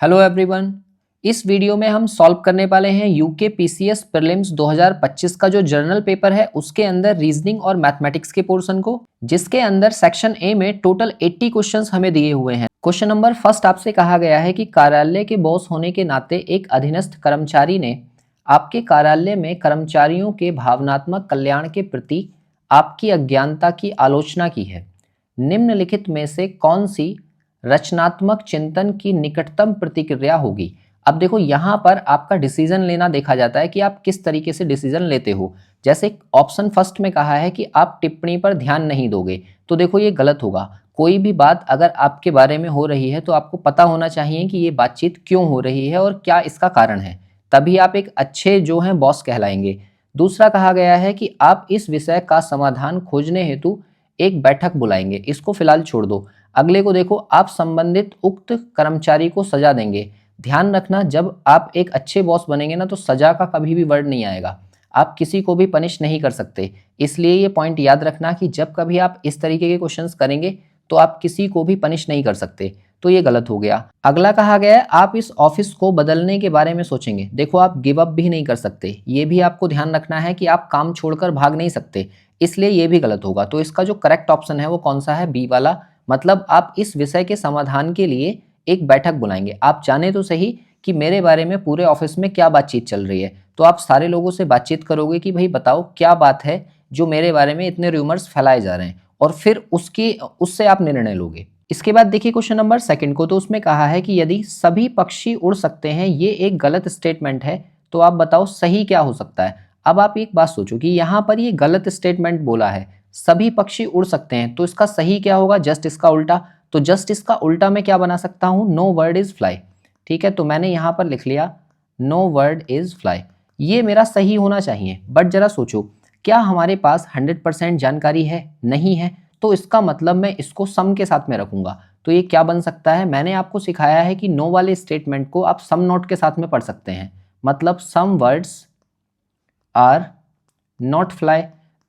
Hello everyone. इस video में हम सॉल्व करने वाले हैं यूके पीसीएस प्रीलिम्स 2025 का जो जर्नल पेपर है उसके अंदर रीजनिंग और मैथमेटिक्स के पोर्शन को, जिसके अंदर सेक्शन ए में टोटल 80 क्वेश्चंस हमें दिए हुए हैं। क्वेश्चन नंबर फर्स्ट आपसे कहा गया है कि कार्यालय के बॉस होने के नाते एक अधीनस्थ कर्मचारी ने आपके कार्यालय में कर्मचारियों के भावनात्मक कल्याण के प्रति आपकी अज्ञानता की आलोचना की है। निम्नलिखित में से कौन सी रचनात्मक चिंतन की निकटतम प्रतिक्रिया होगी। अब देखो यहाँ पर आपका डिसीजन लेना देखा जाता है कि आप किस तरीके से डिसीजन लेते हो। जैसे ऑप्शन फर्स्ट में कहा है कि आप टिप्पणी पर ध्यान नहीं दोगे, तो देखो ये गलत होगा। कोई भी बात अगर आपके बारे में हो रही है तो आपको पता होना चाहिए कि ये बातचीत क्यों हो रही है और क्या इसका कारण है, तभी आप एक अच्छे जो हैं बॉस कहलाएंगे। दूसरा कहा गया है कि आप इस विषय का समाधान खोजने हेतु एक बैठक बुलाएंगे, इसको फिलहाल छोड़ दो। अगले को देखो, आप संबंधित उक्त कर्मचारी को सजा देंगे। ध्यान रखना, जब आप एक अच्छे बॉस बनेंगे ना तो सजा का कभी भी वर्ड नहीं आएगा। आप किसी को भी पनिश नहीं कर सकते, इसलिए ये पॉइंट याद रखना कि जब कभी आप इस तरीके के क्वेश्चंस करेंगे तो आप किसी को भी पनिश नहीं कर सकते, तो ये गलत हो गया। अगला कहा गया है आप इस ऑफिस को बदलने के बारे में सोचेंगे। देखो आप गिव अप भी नहीं कर सकते, ये भी आपको ध्यान रखना है कि आप काम छोड़कर भाग नहीं सकते, इसलिए ये भी गलत होगा। तो इसका जो करेक्ट ऑप्शन है वो कौन सा है, बी वाला। मतलब आप इस विषय के समाधान के लिए एक बैठक बुलाएंगे। आप जाने तो सही कि मेरे बारे में पूरे ऑफिस में क्या बातचीत चल रही है, तो आप सारे लोगों से बातचीत करोगे कि भाई बताओ क्या बात है जो मेरे बारे में इतने रूमर्स फैलाए जा रहे हैं, और फिर उससे आप निर्णय लोगे। इसके बाद देखिए क्वेश्चन नंबर सेकंड को, तो उसमें कहा है कि यदि सभी पक्षी उड़ सकते हैं, ये एक गलत स्टेटमेंट है, तो आप बताओ सही क्या हो सकता है। अब आप एक बात सोचो कि यहाँ पर ये गलत स्टेटमेंट बोला है, सभी पक्षी उड़ सकते हैं, तो इसका सही क्या होगा, जस्ट इसका उल्टा। तो जस्ट इसका उल्टा मैं क्या बना सकता हूं, नो वर्ड इज फ्लाई। ठीक है, तो मैंने यहां पर लिख लिया नो वर्ड इज फ्लाई, ये मेरा सही होना चाहिए। बट जरा सोचो, क्या हमारे पास 100% जानकारी है, नहीं है, तो इसका मतलब मैं इसको सम के साथ में रखूंगा। तो ये क्या बन सकता है, मैंने आपको सिखाया है कि नो वाले स्टेटमेंट को आप सम नोट के साथ में पढ़ सकते हैं। मतलब some words are not fly,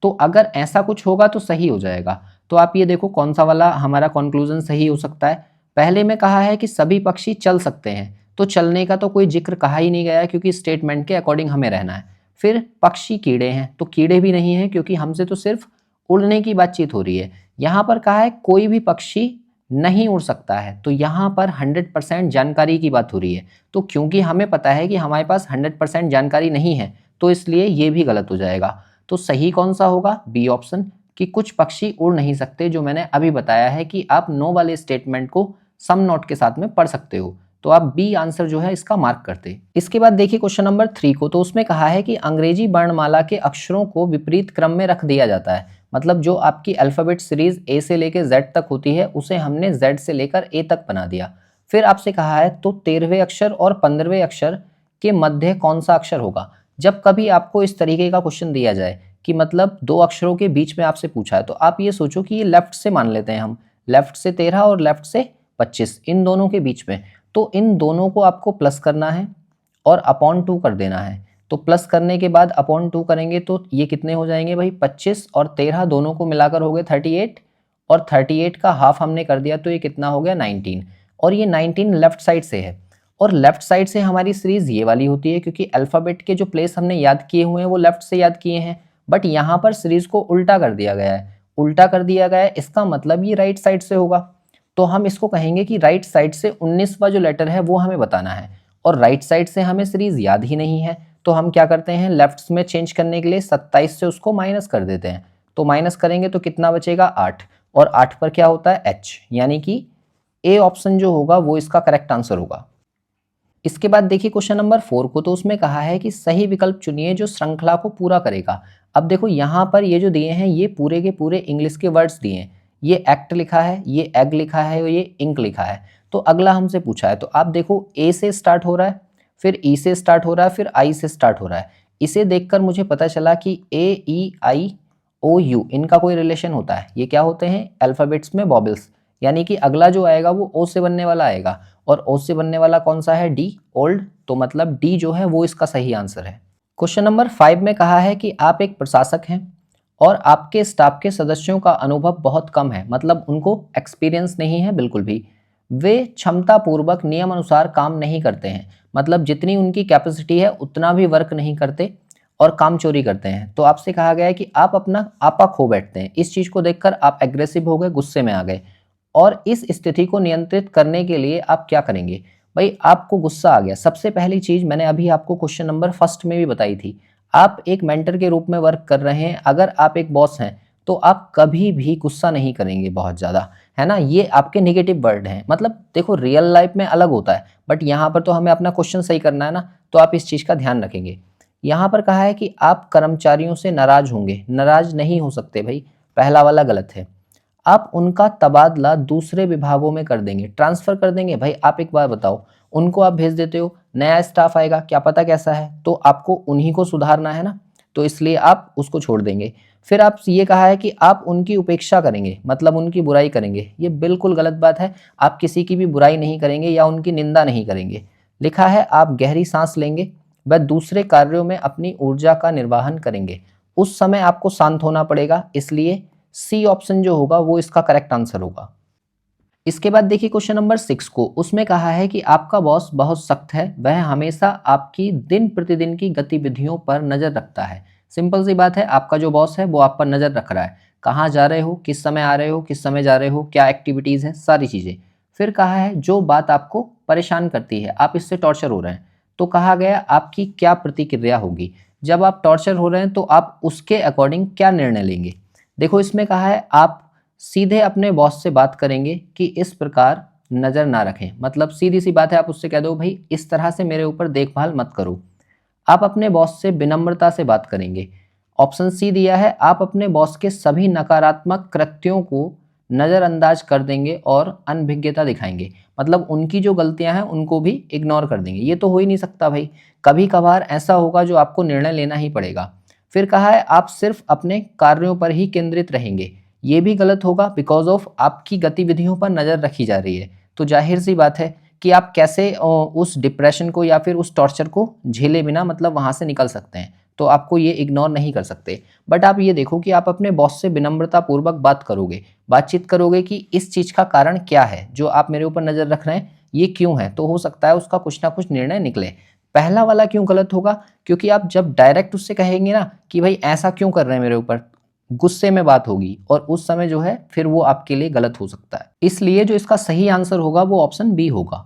तो अगर ऐसा कुछ होगा तो सही हो जाएगा। तो आप ये देखो कौन सा वाला हमारा कंक्लूजन सही हो सकता है। पहले में कहा है कि सभी पक्षी चल सकते हैं, तो चलने का तो कोई जिक्र कहा ही नहीं गया है क्योंकि स्टेटमेंट के अकॉर्डिंग हमें रहना है। फिर पक्षी कीड़े हैं, तो कीड़े भी नहीं है क्योंकि हमसे तो सिर्फ उड़ने की बातचीत हो रही है। यहाँ पर कहा है कोई भी पक्षी नहीं उड़ सकता है, तो यहाँ पर 100% जानकारी की बात हो रही है। तो क्योंकि हमें पता है कि हमारे पास 100% जानकारी नहीं है, तो इसलिए ये भी गलत हो जाएगा। तो सही कौन सा होगा, बी ऑप्शन, कि कुछ पक्षी उड़ नहीं सकते, जो मैंने अभी बताया है कि आप नो वाले स्टेटमेंट को सम नोट के साथ में पढ़ सकते हो। तो आप बी आंसर जो है इसका मार्क करते। इसके बाद देखिए क्वेश्चन नंबर 3 को, तो उसमें कहा है कि अंग्रेजी वर्णमाला के अक्षरों को विपरीत क्रम में रख दिया जाता है। मतलब जो आपकी अल्फाबेट सीरीज ए से लेकर जेड तक होती है उसे हमने जेड से लेकर ए तक बना दिया। फिर आपसे कहा है तो 13वें अक्षर और 15वें अक्षर के मध्य कौन सा अक्षर होगा। जब कभी आपको इस तरीके का क्वेश्चन दिया जाए कि मतलब दो अक्षरों के बीच में आपसे पूछा है, तो आप ये सोचो कि ये लेफ्ट से मान लेते हैं हम, लेफ्ट से 13 और लेफ्ट से 25, इन दोनों के बीच में, तो इन दोनों को आपको प्लस करना है और अपॉन 2 कर देना है। तो प्लस करने के बाद अपॉन 2 करेंगे तो ये कितने हो जाएंगे भाई, 25 और 13 दोनों को मिलाकर हो गए 38, और 38 का हाफ हमने कर दिया तो ये कितना हो गया 19, और ये 19 लेफ्ट साइड से है। और लेफ्ट साइड से हमारी सीरीज ये वाली होती है क्योंकि अल्फाबेट के जो प्लेस हमने याद किए हुए हैं वो लेफ्ट से याद किए हैं। बट यहाँ पर सीरीज को उल्टा कर दिया गया है, उल्टा कर दिया गया है, इसका मतलब ये राइट साइड से होगा। तो हम इसको कहेंगे कि राइट साइड से 19वां जो लेटर है वो हमें बताना है, और राइट साइड से हमें सीरीज याद ही नहीं है, तो हम क्या करते हैं लेफ्ट में चेंज करने के लिए 27 से उसको माइनस कर देते हैं। तो माइनस करेंगे तो कितना बचेगा 8, और 8 पर क्या होता है एच, यानी कि ए ऑप्शन जो होगा वो इसका करेक्ट आंसर होगा। इसके बाद देखिए क्वेश्चन नंबर 4 को, तो उसमें कहा है कि सही विकल्प चुनिए जो श्रृंखला को पूरा करेगा। अब देखो यहाँ पर ये जो दिए हैं ये पूरे के पूरे इंग्लिश के वर्ड्स दिए हैं। ये एक्ट लिखा है, ये एग लिखा है और ये इंक लिखा है। तो अगला हमसे पूछा है, तो आप देखो ए से स्टार्ट हो रहा है, फिर ई से स्टार्ट हो रहा है, फिर आई से स्टार्ट हो रहा है। इसे देखकर मुझे पता चला कि ए ई आई ओ यू इनका कोई रिलेशन होता है। ये क्या होते हैं, अल्फाबेट्स में बॉबल्स, यानी कि अगला जो आएगा वो ओ से बनने वाला आएगा, और ओ से बनने वाला कौन सा है, डी, ओल्ड। तो मतलब डी जो है वो इसका सही आंसर है। क्वेश्चन नंबर 5 में कहा है कि आप एक प्रशासक हैं और आपके स्टाफ के सदस्यों का अनुभव बहुत कम है, मतलब उनको एक्सपीरियंस नहीं है बिल्कुल भी। वे क्षमतापूर्वक नियम अनुसार काम नहीं करते हैं, मतलब जितनी उनकी कैपेसिटी है उतना भी वर्क नहीं करते और काम चोरी करते हैं। तो आपसे कहा गया है कि आप अपना आपा खो बैठते हैं। इस चीज को देखकर आप एग्रेसिव हो गए, गुस्से में आ गए, और इस स्थिति को नियंत्रित करने के लिए आप क्या करेंगे? भाई आपको गुस्सा आ गया, सबसे पहली चीज मैंने अभी आपको क्वेश्चन नंबर फर्स्ट में भी बताई थी, आप एक मेंटर के रूप में वर्क कर रहे हैं, अगर आप एक बॉस हैं तो आप कभी भी गुस्सा नहीं करेंगे बहुत ज़्यादा, है ना। ये आपके नेगेटिव वर्ड हैं, मतलब देखो रियल लाइफ में अलग होता है, बट यहाँ पर तो हमें अपना क्वेश्चन सही करना है ना, तो आप इस चीज़ का ध्यान रखेंगे। यहाँ पर कहा है कि आप कर्मचारियों से नाराज होंगे, नाराज नहीं हो सकते भाई, पहला वाला गलत है। आप उनका तबादला दूसरे विभागों में कर देंगे, ट्रांसफर कर देंगे। भाई आप एक बार बताओ, उनको आप भेज देते हो, नया स्टाफ आएगा, क्या पता कैसा है, तो आपको उन्हीं को सुधारना है ना, तो इसलिए आप उसको छोड़ देंगे। फिर आप ये कहा है कि आप उनकी उपेक्षा करेंगे, मतलब उनकी बुराई करेंगे। ये बिल्कुल गलत बात है, आप किसी की भी बुराई नहीं करेंगे या उनकी निंदा नहीं करेंगे। लिखा है आप गहरी सांस लेंगे व दूसरे कार्यों में अपनी ऊर्जा का निर्वहन करेंगे। उस समय आपको शांत होना पड़ेगा, इसलिए सी ऑप्शन जो होगा वो इसका करेक्ट आंसर होगा। इसके बाद देखिए क्वेश्चन नंबर 6 को, उसमें कहा है कि आपका बॉस बहुत सख्त है, वह हमेशा आपकी दिन प्रतिदिन की गतिविधियों पर नजर रखता है। सिंपल सी बात है, आपका जो बॉस है वो आप पर नजर रख रहा है, कहाँ जा रहे हो, किस समय आ रहे हो, किस समय जा रहे हो, क्या एक्टिविटीज है, सारी चीजें। फिर कहा है जो बात आपको परेशान करती है, आप इससे टॉर्चर हो रहे हैं, तो कहा गया आपकी क्या प्रतिक्रिया होगी। जब आप टॉर्चर हो रहे हैं तो आप उसके अकॉर्डिंग क्या निर्णय लेंगे। देखो इसमें कहा है आप सीधे अपने बॉस से बात करेंगे कि इस प्रकार नजर ना रखें, मतलब सीधी सी बात है, आप उससे कह दो भाई इस तरह से मेरे ऊपर देखभाल मत करो। आप अपने बॉस से विनम्रता से बात करेंगे। ऑप्शन सी दिया है आप अपने बॉस के सभी नकारात्मक कृत्यों को नज़रअंदाज कर देंगे और अनभिज्ञता दिखाएंगे, मतलब उनकी जो गलतियां हैं उनको भी इग्नोर कर देंगे। ये तो हो ही नहीं सकता भाई, कभी कभार ऐसा होगा जो आपको निर्णय लेना ही पड़ेगा। फिर कहा है आप सिर्फ अपने कार्यों पर ही केंद्रित रहेंगे, ये भी गलत होगा, बिकॉज ऑफ आपकी गतिविधियों पर नज़र रखी जा रही है, तो जाहिर सी बात है कि आप कैसे उस डिप्रेशन को या फिर उस टॉर्चर को झेले बिना मतलब वहाँ से निकल सकते हैं, तो आपको ये इग्नोर नहीं कर सकते। बट आप ये देखो कि आप अपने बॉस से विनम्रता पूर्वक बात करोगे, बातचीत करोगे कि इस चीज़ का कारण क्या है, जो आप मेरे ऊपर नज़र रख रहे हैं ये क्यों है, तो हो सकता है उसका कुछ ना कुछ निर्णय निकले। पहला वाला क्यों गलत होगा, क्योंकि आप जब डायरेक्ट उससे कहेंगे ना कि भाई ऐसा क्यों कर रहे हैं मेरे ऊपर, गुस्से में बात होगी और उस समय जो है फिर वो आपके लिए गलत हो सकता है। इसलिए जो इसका सही आंसर होगा वो ऑप्शन बी होगा।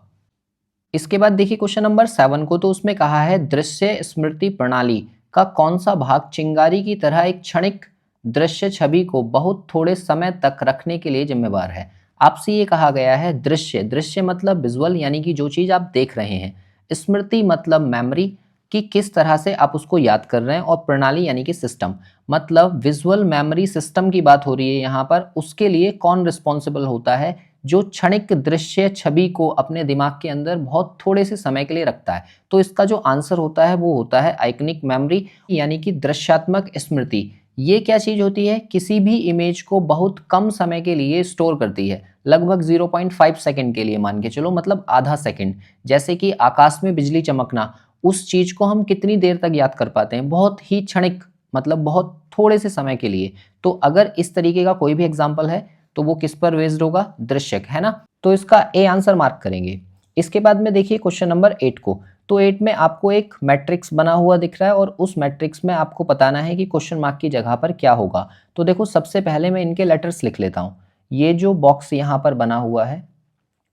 इसके बाद देखिए क्वेश्चन नंबर 7 को, तो उसमें कहा है दृश्य स्मृति प्रणाली का कौन सा भाग चिंगारी की तरह एक क्षणिक दृश्य छवि को बहुत थोड़े समय तक रखने के लिए जिम्मेवार है। आपसे ये कहा गया है दृश्य, दृश्य मतलब विजुअल यानी कि जो चीज आप देख रहे हैं, स्मृति मतलब मेमोरी कि किस तरह से आप उसको याद कर रहे हैं, और प्रणाली यानी कि सिस्टम, मतलब विजुअल मेमोरी सिस्टम की बात हो रही है यहाँ पर। उसके लिए कौन रिस्पॉन्सिबल होता है, जो क्षणिक दृश्य छवि को अपने दिमाग के अंदर बहुत थोड़े से समय के लिए रखता है। तो इसका जो आंसर होता है वो होता है आइकनिक मेमोरी यानी कि दृश्यात्मक स्मृति। ये क्या चीज होती है, किसी भी इमेज को बहुत कम समय के लिए स्टोर करती है, लगभग 0.5 सेकंड के लिए मान के चलो, मतलब आधा सेकंड। जैसे कि आकाश में बिजली चमकना, उस चीज को हम कितनी देर तक याद कर पाते हैं, बहुत ही क्षणिक, मतलब बहुत थोड़े से समय के लिए। तो अगर इस तरीके का कोई भी एग्जाम्पल है तो वो किस पर बेस्ड होगा, दृश्य, है ना। तो इसका ए आंसर मार्क करेंगे। इसके बाद में देखिए क्वेश्चन नंबर 8 को, तो 8 में आपको एक मैट्रिक्स बना हुआ दिख रहा है और उस मैट्रिक्स में आपको बताना है कि क्वेश्चन मार्क की जगह पर क्या होगा। तो देखो सबसे पहले मैं इनके लेटर्स लिख लेता हूँ। ये जो बॉक्स यहाँ पर बना हुआ है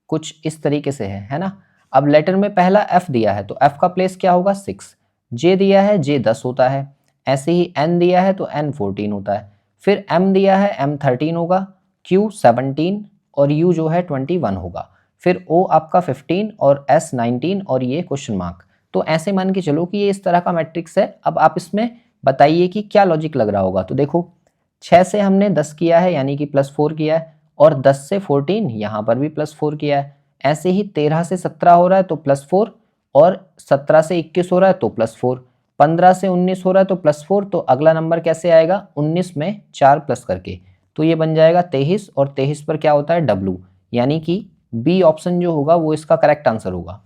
कुछ इस तरीके से है ना। अब लेटर में पहला एफ दिया है तो एफ का प्लेस क्या होगा, 6। जे दिया है, जे 10 होता है। ऐसे ही एन दिया है तो एन 14 होता है। फिर एम दिया है, एम 13 होगा। क्यू 17 और यू जो है 21 होगा। फिर ओ आपका 15 और एस 19 और ये क्वेश्चन मार्क। तो ऐसे मान के चलो कि ये इस तरह का मैट्रिक्स है। अब आप इसमें बताइए कि क्या लॉजिक लग रहा होगा। तो देखो 6 से हमने 10 किया है यानी कि +4 किया है, और 10 से 14 यहाँ पर भी +4 किया है। ऐसे ही 13 से 17 हो रहा है तो +4, और 17 से 21 हो रहा है तो +4, 15 से 19 हो रहा है तो +4। तो अगला नंबर कैसे आएगा, 19 में 4 प्लस करके, तो ये बन जाएगा 23, और 23 पर क्या होता है, W, यानी कि बी ऑप्शन जो होगा वो इसका करेक्ट आंसर होगा।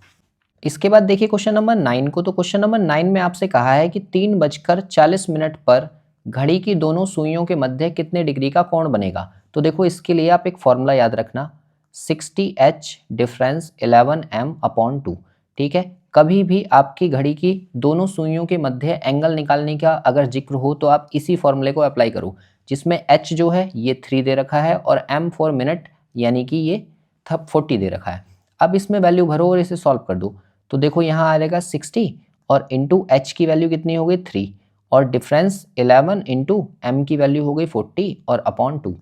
इसके बाद देखिए क्वेश्चन नंबर 9 को, तो क्वेश्चन नंबर 9 में आपसे कहा है कि 3:40 पर घड़ी की दोनों सुइयों के मध्य कितने डिग्री का कोण बनेगा। तो देखो इसके लिए आप एक फॉर्मूला याद रखना, 60h डिफरेंस 11m/2। ठीक है, कभी भी आपकी घड़ी की दोनों सुइयों के मध्य एंगल निकालने का अगर जिक्र हो तो आप इसी फॉर्मूले को अप्लाई करो, जिसमें h जो है ये 3 दे रखा है और m फॉर मिनट यानी कि ये 40 दे रखा है। अब इसमें वैल्यू भरो और इसे सॉल्व कर दो। तो देखो यहाँ आ जाएगा 60 और इंटू h की वैल्यू कितनी हो गई 3 और डिफरेंस 11 इंटू m की वैल्यू हो गई 40 और अपॉन 2।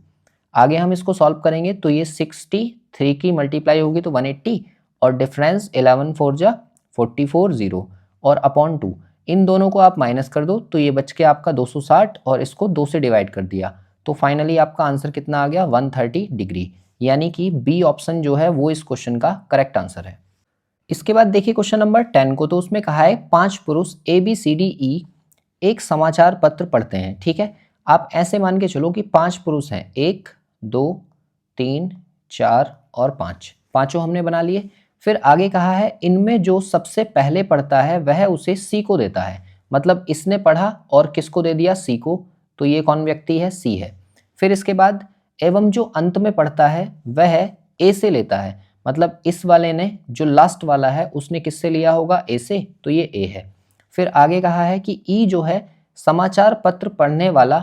आगे हम इसको सॉल्व करेंगे तो ये 63 की मल्टीप्लाई होगी तो 180 और डिफरेंस 11 4 जा 44 0 और अपॉन 2। इन दोनों को आप माइनस कर दो तो ये बच के आपका 260 और इसको 2 से डिवाइड कर दिया तो फाइनली आपका आंसर कितना आ गया 130 डिग्री। यानी कि बी ऑप्शन जो है वो इस क्वेश्चन का करेक्ट आंसर है। इसके बाद देखिए क्वेश्चन नंबर 10 को, तो उसमें कहा है 5 पुरुष ABCDE एक समाचार पत्र पढ़ते हैं। ठीक है, आप ऐसे मान के चलो कि 5 पुरुष हैं, 1 2 3 4 और 5, पांचों हमने बना लिए। फिर आगे कहा है इनमें जो सबसे पहले पढ़ता है वह उसे सी को देता है। मतलब इसने पढ़ा और किसको दे दिया, सी को, तो ये कौन व्यक्ति है, सी है। फिर इसके बाद एवं जो अंत में पढ़ता है वह ए से लेता है। मतलब इस वाले ने जो लास्ट वाला है उसने किससे लिया होगा, ए से, तो ये ए है। फिर आगे कहा है कि ई जो है समाचार पत्र पढ़ने वाला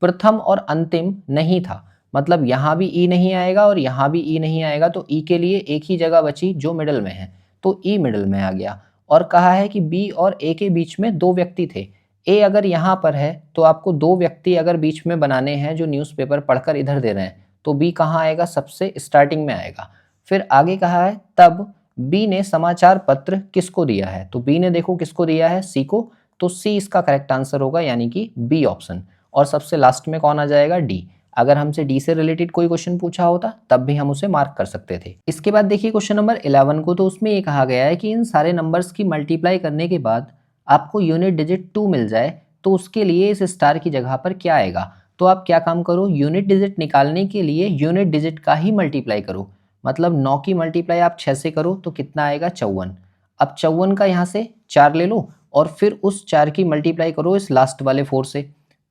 प्रथम और अंतिम नहीं था। मतलब यहाँ भी ई नहीं आएगा और यहाँ भी ई नहीं आएगा, तो ई के लिए एक ही जगह बची जो मिडल में है, तो ई मिडल में आ गया। और कहा है कि बी और ए के बीच में 2 व्यक्ति थे। ए अगर यहाँ पर है तो आपको 2 व्यक्ति अगर बीच में बनाने हैं जो न्यूज़पेपर पढ़कर इधर दे रहे हैं, तो बी कहाँ आएगा, सबसे स्टार्टिंग में आएगा। फिर आगे कहा है तब बी ने समाचार पत्र किसको दिया है, तो बी ने देखो किसको दिया है, सी को, तो सी इसका करेक्ट आंसर होगा यानी कि बी ऑप्शन। और सबसे लास्ट में कौन आ जाएगा, डी। अगर हमसे डी से रिलेटेड कोई क्वेश्चन पूछा होता तब भी हम उसे मार्क कर सकते थे। इसके बाद देखिए क्वेश्चन नंबर 11 को, तो उसमें ये कहा गया है कि इन सारे नंबर्स की मल्टीप्लाई करने के बाद आपको यूनिट डिजिट 2 मिल जाए तो उसके लिए इस स्टार की जगह पर क्या आएगा। तो आप क्या काम करो, यूनिट डिजिट निकालने के लिए यूनिट डिजिट का ही मल्टीप्लाई करो। मतलब 9 की मल्टीप्लाई आप 6 से करो तो कितना आएगा, 54। अब 54 का यहाँ से 4 ले लो और फिर उस 4 की मल्टीप्लाई करो इस लास्ट वाले 4 से,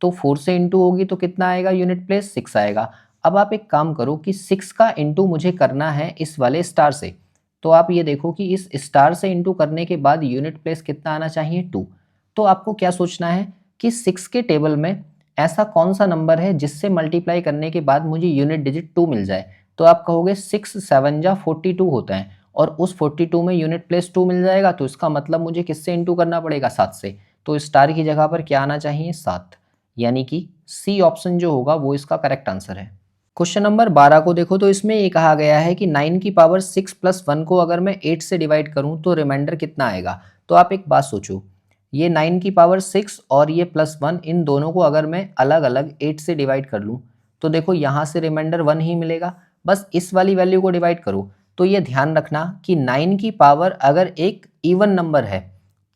तो 4 से इंटू होगी तो कितना आएगा, यूनिट प्लेस 6 आएगा। अब आप एक काम करो कि 6 का इंटू मुझे करना है इस वाले स्टार से, तो आप ये देखो कि इस स्टार से इंटू करने के बाद यूनिट प्लेस कितना आना चाहिए, 2। तो आपको क्या सोचना है कि 6 के टेबल में ऐसा कौन सा नंबर है जिससे मल्टीप्लाई करने के बाद मुझे यूनिट डिजिट 2 मिल जाए। तो आप कहोगे 6 7 जा 42 होता है और उस 42 में यूनिट प्लेस 2 मिल जाएगा, तो इसका मतलब मुझे किससे इंटू करना पड़ेगा, 7 से। तो स्टार की जगह पर क्या आना चाहिए, 7। यानी कि सी ऑप्शन जो होगा वो इसका करेक्ट आंसर है। क्वेश्चन नंबर 12 को देखो, तो इसमें ये कहा गया है कि 9 की पावर 6 प्लस 1 को अगर मैं 8 से डिवाइड करूं तो रिमाइंडर कितना आएगा। तो आप एक बात सोचो, ये 9 की पावर 6 और ये प्लस 1, इन दोनों को अगर मैं अलग अलग 8 से डिवाइड कर लूँ तो देखो यहाँ से रिमाइंडर 1 ही मिलेगा। बस इस वाली वैल्यू को डिवाइड करो। तो ये ध्यान रखना कि 9 की पावर अगर एक इवन नंबर है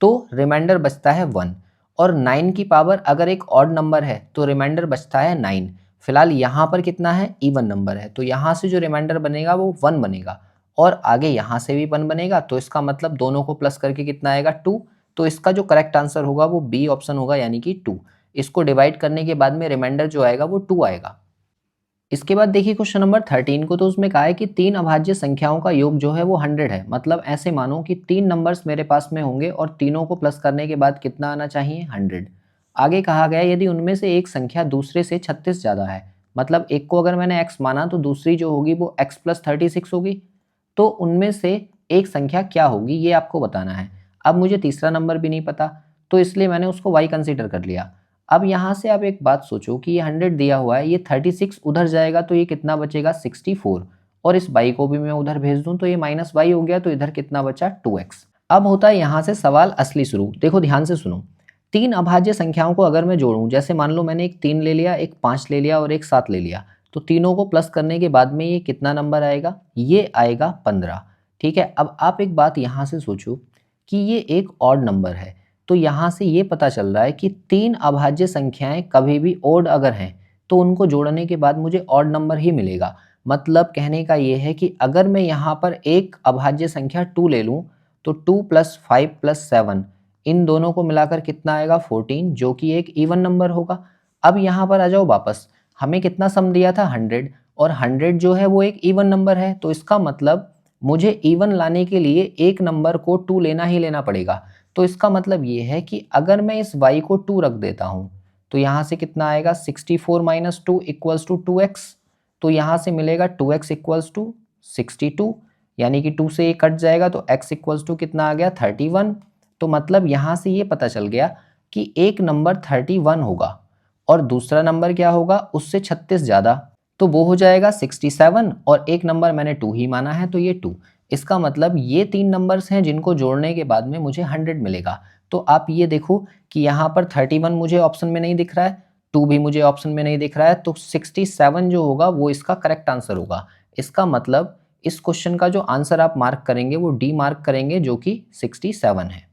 तो रिमाइंडर बचता है 1, और 9 की पावर अगर एक ऑड नंबर है तो रिमाइंडर बचता है 9। फिलहाल यहाँ पर कितना है, इवन नंबर है, तो यहाँ से जो रिमाइंडर बनेगा वो 1 बनेगा और आगे यहाँ से भी 1 बनेगा, तो इसका मतलब दोनों को प्लस करके कितना आएगा, 2। तो इसका जो करेक्ट आंसर होगा वो बी ऑप्शन होगा यानी कि 2। इसको डिवाइड करने के बाद में रिमाइंडर जो आएगा वो 2 आएगा। इसके बाद देखिए क्वेश्चन नंबर 13 को, तो उसमें कहा है कि 3 अभाज्य संख्याओं का योग जो है वो 100 है। मतलब ऐसे मानो कि 3 नंबर्स मेरे पास में होंगे और तीनों को प्लस करने के बाद कितना आना चाहिए, 100। आगे कहा गया यदि उनमें से एक संख्या दूसरे से 36 ज़्यादा है, मतलब एक को अगर मैंने x माना तो दूसरी जो होगी वो x प्लस 36 होगी, तो उनमें से एक संख्या क्या होगी ये आपको बताना है। अब मुझे तीसरा नंबर भी नहीं पता तो इसलिए मैंने उसको y कंसीडर कर लिया। अब यहाँ से आप एक बात सोचो कि ये 100 दिया हुआ है, ये 36 उधर जाएगा तो ये कितना बचेगा, 64, और इस y को भी मैं उधर भेज दूं तो ये माइनस y हो गया, तो इधर कितना बचा, 2x। अब होता है यहाँ से सवाल असली शुरू। देखो ध्यान से सुनो, 3 अभाज्य संख्याओं को अगर मैं जोड़ूं, जैसे मान लो मैंने एक 3 ले लिया, एक 5 ले लिया और एक 7 ले लिया, तो तीनों को प्लस करने के बाद में ये कितना नंबर आएगा, ये आएगा 15। ठीक है, अब आप एक बात यहाँ से सोचो कि ये एक ऑड नंबर है, तो यहाँ से ये पता चल रहा है कि 3 अभाज्य संख्याएं कभी भी ऑड अगर हैं तो उनको जोड़ने के बाद मुझे ऑड नंबर ही मिलेगा। मतलब कहने का ये है कि अगर मैं यहाँ पर एक अभाज्य संख्या 2 ले लूँ तो 2 + 5 + 7 इन दोनों को मिलाकर कितना आएगा, 14, जो कि एक इवन नंबर होगा। अब यहाँ पर आ जाओ वापस, हमें कितना सम दिया था, 100, और 100 जो है वो एक इवन नंबर है, तो इसका मतलब मुझे इवन लाने के लिए एक नंबर को 2 लेना ही लेना पड़ेगा। तो इसका मतलब ये है कि अगर मैं इस y को 2 रख देता हूँ तो यहाँ से कितना आएगा 64 माइनस 2 इक्वल्स टू 2x। तो यहाँ से मिलेगा 2x इक्वल्स टू 62, यानी कि 2 से ये कट जाएगा तो x इक्वल्स टू कितना आ गया 31। तो मतलब यहाँ से ये पता चल गया कि एक नंबर 31 होगा और दूसरा नंबर क्या होगा उससे 36 ज़्यादा, तो वो हो जाएगा 67 और एक नंबर मैंने 2 ही माना है तो ये 2। इसका मतलब ये 3 नंबर्स हैं जिनको जोड़ने के बाद में मुझे 100 मिलेगा। तो आप ये देखो कि यहाँ पर 31 मुझे ऑप्शन में नहीं दिख रहा है, 2 भी मुझे ऑप्शन में नहीं दिख रहा है, तो 67 जो होगा वो इसका करेक्ट आंसर होगा। इसका मतलब इस क्वेश्चन का जो आंसर आप मार्क करेंगे वो डी मार्क करेंगे जो कि 67 है।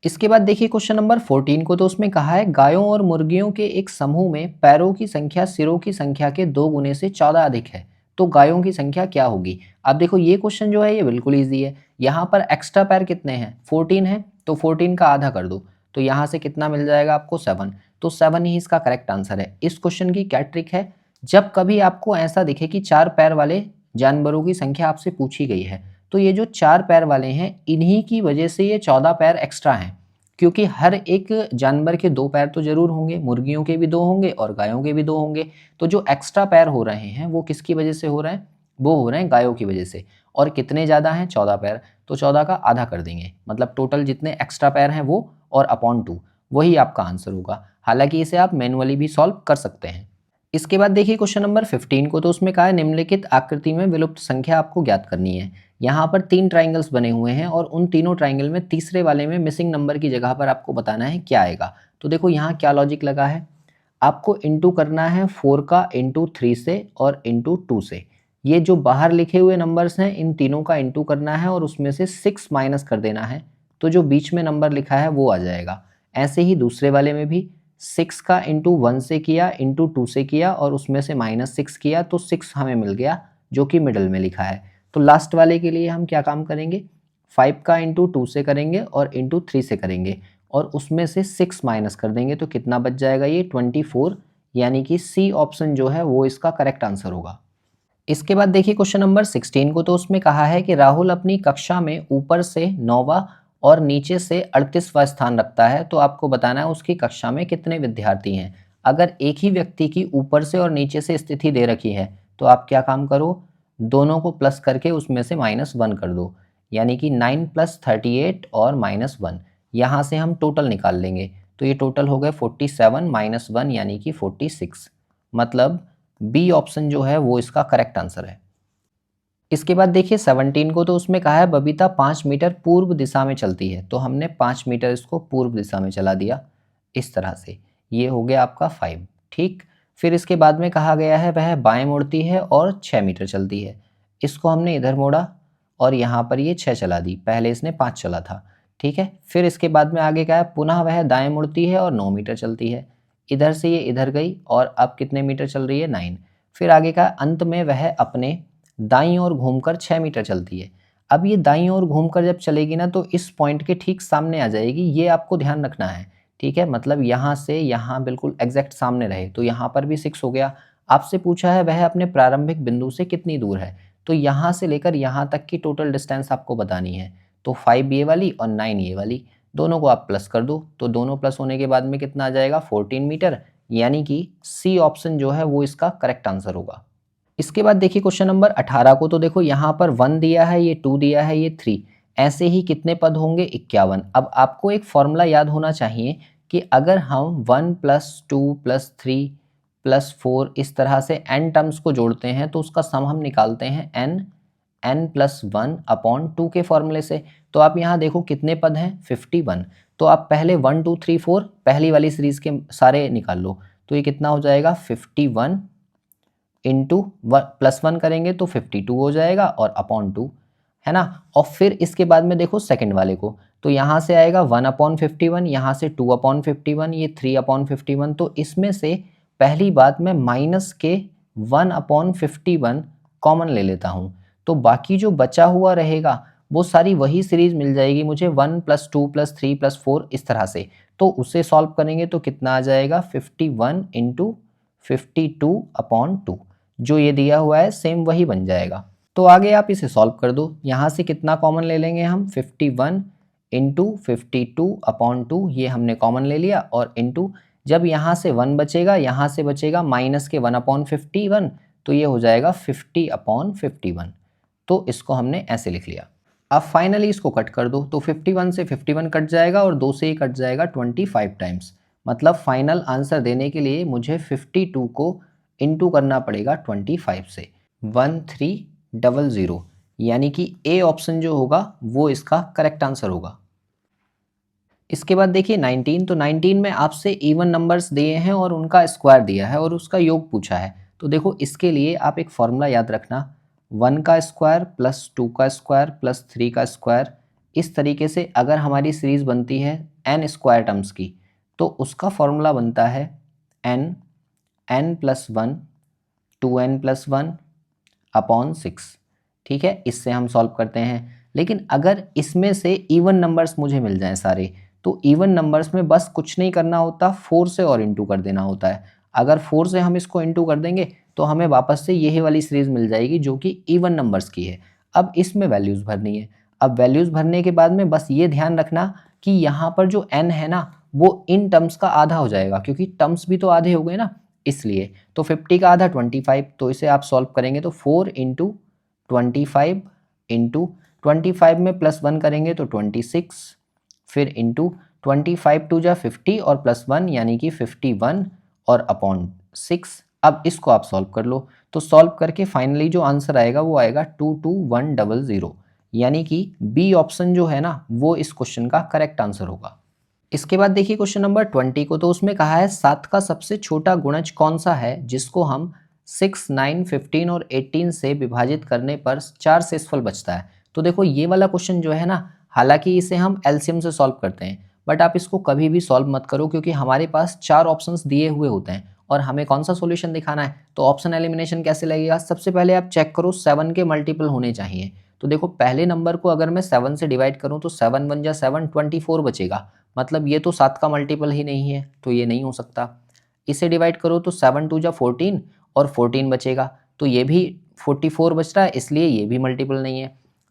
इसके बाद देखिए क्वेश्चन नंबर 14 को, तो उसमें कहा है गायों और मुर्गियों के एक समूह में पैरों की संख्या सिरों की संख्या के 2 गुने से 14 अधिक है, तो गायों की संख्या क्या होगी। अब देखो ये क्वेश्चन जो है ये बिल्कुल ईजी है। यहाँ पर एक्स्ट्रा पैर कितने हैं 14 है, तो 14 का आधा कर दो तो यहाँ से कितना मिल जाएगा आपको 7, तो 7 ही इसका करेक्ट आंसर है। इस क्वेश्चन की क्या ट्रिक है, जब कभी आपको ऐसा दिखे कि 4 पैर वाले जानवरों की संख्या आपसे पूछी गई है तो ये जो 4 पैर वाले हैं इन्हीं की वजह से ये 14 पैर एक्स्ट्रा हैं, क्योंकि हर एक जानवर के 2 पैर तो जरूर होंगे, मुर्गियों के भी 2 होंगे और गायों के भी 2 होंगे। तो जो एक्स्ट्रा पैर हो रहे हैं वो किसकी वजह से हो रहे हैं, वो हो रहे हैं गायों की वजह से। और कितने ज़्यादा हैं 14 पैर, तो 14 का आधा कर देंगे, मतलब टोटल जितने एक्स्ट्रा पैर हैं वो और अपॉन 2, वही आपका आंसर होगा। हालांकि इसे आप मैनुअली भी सॉल्व कर सकते हैं। इसके बाद देखिए क्वेश्चन नंबर 15 को, तो उसमें कहा है निम्नलिखित आकृति में विलुप्त संख्या आपको ज्ञात करनी है। यहाँ पर 3 ट्राइंगल्स बने हुए हैं और उन तीनों ट्राइंगल में तीसरे वाले में मिसिंग नंबर की जगह पर आपको बताना है क्या आएगा। तो देखो यहाँ क्या लॉजिक लगा है, आपको इंटू करना है 4 का इंटू 3 से और इंटू 2 से। ये जो बाहर लिखे हुए नंबर्स हैं इन तीनों का इंटू करना है और उसमें से 6 माइनस कर देना है, तो जो बीच में नंबर लिखा है वो आ जाएगा। ऐसे ही दूसरे वाले में भी 6 का इंटू 1 से किया, इंटू 2 से किया और उसमें से -6 किया, तो 6 हमें मिल गया जो कि मिडल में लिखा है। तो लास्ट वाले के लिए हम क्या काम करेंगे, 5 का इंटू 2 से करेंगे और इंटू 3 से करेंगे और उसमें से 6 माइनस कर देंगे, तो कितना बच जाएगा ये 24, यानी कि सी ऑप्शन जो है वो इसका करेक्ट आंसर होगा। इसके बाद देखिए क्वेश्चन नंबर 16 को, तो उसमें कहा है कि राहुल अपनी कक्षा में ऊपर से 9वां और नीचे से 38वां स्थान रखता है, तो आपको बताना है उसकी कक्षा में कितने विद्यार्थी हैं। अगर एक ही व्यक्ति की ऊपर से और नीचे से स्थिति दे रखी है तो आप क्या काम करो, दोनों को प्लस करके उसमें से -1 कर दो, यानी कि 9 + 38 और -1, यहाँ से हम टोटल निकाल लेंगे तो ये टोटल हो गए 47 - 1 यानी कि 46, मतलब बी ऑप्शन जो है वो इसका करेक्ट आंसर है। इसके बाद देखिए 17 को, तो उसमें कहा है बबीता 5 मीटर पूर्व दिशा में चलती है, तो हमने 5 मीटर इसको पूर्व दिशा में चला दिया इस तरह से, ये हो गया आपका 5। ठीक, फिर इसके बाद में कहा गया है वह बाएं मुड़ती है और 6 मीटर चलती है, इसको हमने इधर मोड़ा और यहाँ पर ये 6 चला दी, पहले इसने 5 चला था। ठीक है, फिर इसके बाद में आगे क्या है, पुनः वह दाएं मुड़ती है और 9 मीटर चलती है, इधर से ये इधर गई और अब कितने मीटर चल रही है 9। फिर आगे का अंत में वह अपने दाईं ओर घूमकर 6 मीटर चलती है। अब ये दाईं ओर घूमकर जब चलेगी ना तो इस पॉइंट के ठीक सामने आ जाएगी, ये आपको ध्यान रखना है। ठीक है, मतलब यहाँ से यहाँ बिल्कुल एग्जैक्ट सामने रहे, तो यहाँ पर भी 6 हो गया। आपसे पूछा है वह अपने प्रारंभिक बिंदु से कितनी दूर है, तो यहाँ से लेकर यहाँ तक की टोटल डिस्टेंस आपको बतानी है। तो 5 ये वाली और 9 ये वाली, दोनों को आप प्लस कर दो, तो दोनों प्लस होने के बाद में कितना आ जाएगा 14 मीटर, यानी कि सी ऑप्शन जो है वो इसका करेक्ट आंसर होगा। इसके बाद देखिए क्वेश्चन नंबर 18 को, तो देखो यहाँ पर 1 दिया है, ये 2 दिया है, ये 3, ऐसे ही कितने पद होंगे 51। अब आपको एक फॉर्मूला याद होना चाहिए कि अगर हम 1 + 2 + 3 + 4 इस तरह से n टर्म्स को जोड़ते हैं तो उसका सम हम निकालते हैं n + 1/2 के फॉर्मूले से। तो आप यहाँ देखो कितने पद हैं 51, तो आप पहले 1 2 3 4 पहली वाली सीरीज के सारे निकाल लो, तो ये कितना हो जाएगा 51 इंटू +1 करेंगे तो 52 हो जाएगा और /2, है ना। और फिर इसके बाद में देखो सेकंड वाले को, तो यहाँ से आएगा 1/51, यहाँ से 2/51, ये 3/51, तो इसमें से पहली बात मैं माइनस के 1/51 कॉमन ले लेता हूँ, तो बाकी जो बचा हुआ रहेगा वो सारी वही सीरीज मिल जाएगी मुझे 1 + 2 + 3 + 4 इस तरह से। तो उसे सॉल्व करेंगे तो कितना आ जाएगा 51 × 52/2। जो ये दिया हुआ है सेम वही बन जाएगा। तो आगे आप इसे सॉल्व कर दो। यहाँ से कितना कॉमन ले लेंगे हम, 51 इंटू 52 अपॉन 2, ये हमने कॉमन ले लिया, और इंटू जब यहाँ से 1 बचेगा, यहाँ से बचेगा माइनस के 1 अपॉन 51, तो ये हो जाएगा 50 अपॉन 51। तो इसको हमने ऐसे लिख लिया। अब फाइनली इसको कट कर दो, तो 51 से 51 कट जाएगा और 2 से ही कट जाएगा 25 टाइम्स। मतलब फाइनल आंसर देने के लिए मुझे 52 को इंटू करना पड़ेगा 25 से, 1300, यानी कि ए ऑप्शन जो होगा वो इसका करेक्ट आंसर होगा। इसके बाद देखिए 19, तो 19 में आपसे इवन नंबर्स दिए हैं और उनका स्क्वायर दिया है और उसका योग पूछा है। तो देखो इसके लिए आप एक फॉर्मूला याद रखना, 1 का स्क्वायर प्लस 2 का स्क्वायर प्लस 3 का स्क्वायर। इस तरीके से अगर हमारी सीरीज बनती है n स्क्वायर टर्म्स की, तो उसका फॉर्मूला बनता है n plus 1 2n plus 1 upon 6। ठीक है, इससे हम सॉल्व करते हैं। लेकिन अगर इसमें से इवन नंबर्स मुझे मिल जाएं सारे, तो इवन नंबर्स में बस कुछ नहीं करना होता, 4 से और इंटू कर देना होता है। अगर 4 से हम इसको इंटू कर देंगे तो हमें वापस से यही वाली सीरीज मिल जाएगी जो कि इवन नंबर्स की है। अब इसमें वैल्यूज़ भरनी है। अब वैल्यूज़ भरने के बाद में बस ये ध्यान रखना कि यहाँ पर जो n है ना, वो इन टर्म्स का आधा हो जाएगा, क्योंकि टर्म्स भी तो आधे हो गए ना, इसलिए। तो 50 का आधा 25, तो इसे आप सॉल्व करेंगे तो 4 इंटू 25 इंटू 25 में प्लस 1 करेंगे तो 26, फिर इंटू 25 टू जा 50 और प्लस 1 यानी कि 51 और अपॉन 6। अब इसको आप सॉल्व कर लो, तो सॉल्व करके फाइनली जो आंसर आएगा वो आएगा 22100, यानी कि बी ऑप्शन जो है ना वो इस क्वेश्चन का करेक्ट आंसर होगा। इसके बाद देखिए क्वेश्चन नंबर 20 को, तो उसमें कहा है 7 का सबसे छोटा गुणज कौन सा है जिसको हम 6, 9, 15 और 18 से विभाजित करने पर 4 शेषफल बचता है। तो देखो ये वाला क्वेश्चन जो है ना, हालांकि इसे हम एलसीएम से सॉल्व करते हैं, बट आप इसको कभी भी सॉल्व मत करो, क्योंकि हमारे पास 4 ऑप्शंस दिए हुए होते हैं और हमें कौन सा सॉल्यूशन दिखाना है। तो ऑप्शन एलिमिनेशन कैसे लगेगा, सबसे पहले आप चेक करो 7 के मल्टीपल होने चाहिए। तो देखो पहले नंबर को अगर मैं 7 से डिवाइड करूं तो 7 1 जा 7, 24 बचेगा। मतलब ये तो 7 का मल्टीपल ही नहीं है, तो ये नहीं हो सकता। इसे डिवाइड करो तो 7 2 जा 14 और 14 बचेगा, तो ये भी 44 बच रहा है, इसलिए ये भी मल्टीपल नहीं है।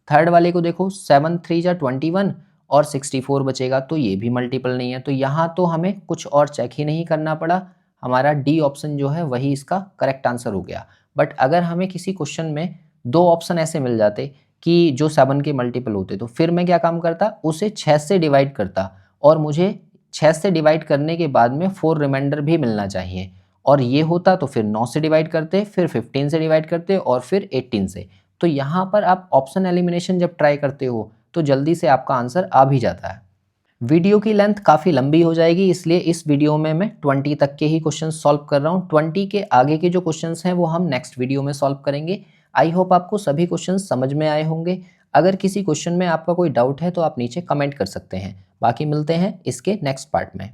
थर्ड वाले को देखो 7 3 जा 21 और 64 बचेगा, तो ये भी मल्टीपल नहीं है। तो यहाँ तो हमें कुछ और चेक ही नहीं करना पड़ा, हमारा डी ऑप्शन जो है वही इसका करेक्ट आंसर हो गया। बट अगर हमें किसी क्वेश्चन में 2 ऑप्शन ऐसे मिल जाते कि जो 7 के मल्टीपल होते, तो फिर मैं क्या काम करता, उसे 6 से डिवाइड करता, और मुझे 6 से डिवाइड करने के बाद में 4 रिमाइंडर भी मिलना चाहिए, और ये होता तो फिर 9 से डिवाइड करते, फिर 15 से डिवाइड करते और फिर 18 से। तो यहाँ पर आप ऑप्शन एलिमिनेशन जब ट्राई करते हो तो जल्दी से आपका आंसर आ भी जाता है। वीडियो की लेंथ काफ़ी लंबी हो जाएगी, इसलिए इस वीडियो में मैं 20 तक के ही क्वेश्चन सॉल्व कर रहा हूँ। 20 के आगे के जो क्वेश्चंस हैं वो हम नेक्स्ट वीडियो में सॉल्व करेंगे। आई होप आपको सभी क्वेश्चन समझ में आए होंगे। अगर किसी क्वेश्चन में आपका कोई डाउट है तो आप नीचे कमेंट कर सकते हैं। बाकी मिलते हैं इसके नेक्स्ट पार्ट में।